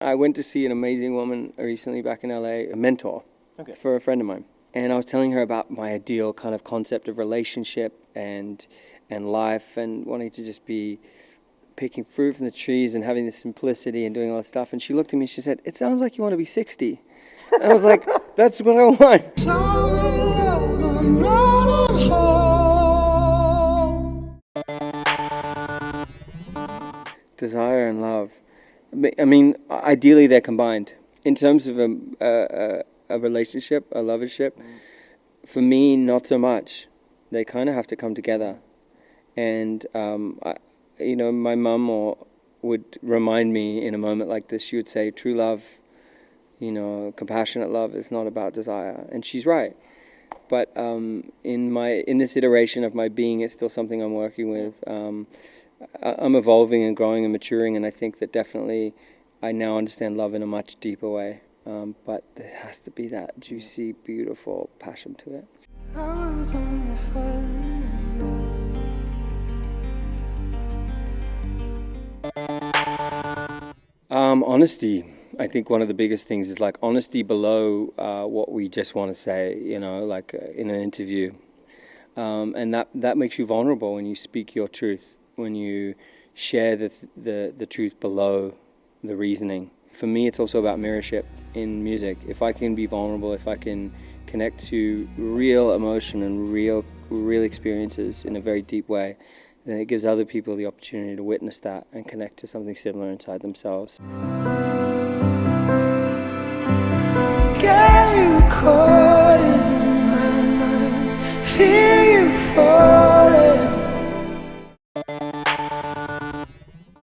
I went to see an amazing woman recently back in LA, a mentor for a friend of mine. And I was telling her about my ideal kind of concept of relationship and life, and wanting to just be picking fruit from the trees and having this simplicity and doing all this stuff. And she looked at me and she said, "It sounds like you want to be 60. And I was like, that's what I want. Desire and love. I mean, ideally they're combined. In terms of a relationship, a lovership, for me, not so much. They kind of have to come together. And, my mum would remind me in a moment like this, she would say, true love, compassionate love is not about desire. And she's right. But in this iteration of my being, it's still something I'm working with. I'm evolving and growing and maturing, and I think that definitely I now understand love in a much deeper way. But there has to be that juicy, beautiful passion to it. I was only falling in love. Honesty. I think one of the biggest things is like honesty below what we just want to say, in an interview. And that makes you vulnerable when you speak your truth, when you share the truth below the reasoning. For me, it's also about mirrorship in music. If I can be vulnerable, if I can connect to real emotion and real experiences in a very deep way, then it gives other people the opportunity to witness that and connect to something similar inside themselves. Get you caught in my mind, feel you falling.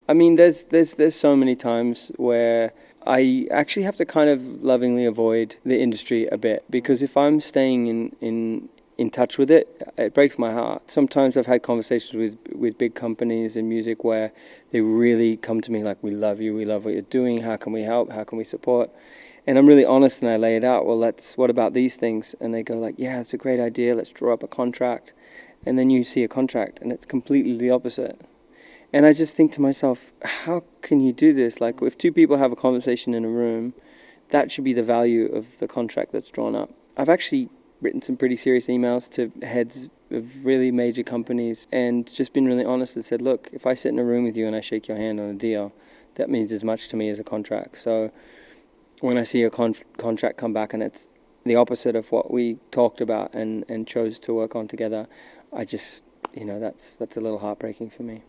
I mean, there's so many times where I actually have to kind of lovingly avoid the industry a bit, because if I'm staying in touch with it, it breaks my heart. Sometimes I've had conversations with big companies in music where they really come to me like, we love you, we love what you're doing, how can we help, how can we support? And I'm really honest and I lay it out, well, what about these things? And they go like, yeah, it's a great idea, let's draw up a contract. And then you see a contract and it's completely the opposite. And I just think to myself, how can you do this? Like, if two people have a conversation in a room, that should be the value of the contract that's drawn up. I've actually written some pretty serious emails to heads of really major companies and just been really honest and said, look, if I sit in a room with you and I shake your hand on a deal, that means as much to me as a contract. So when I see a contract come back and it's the opposite of what we talked about and chose to work on together, I just, that's a little heartbreaking for me.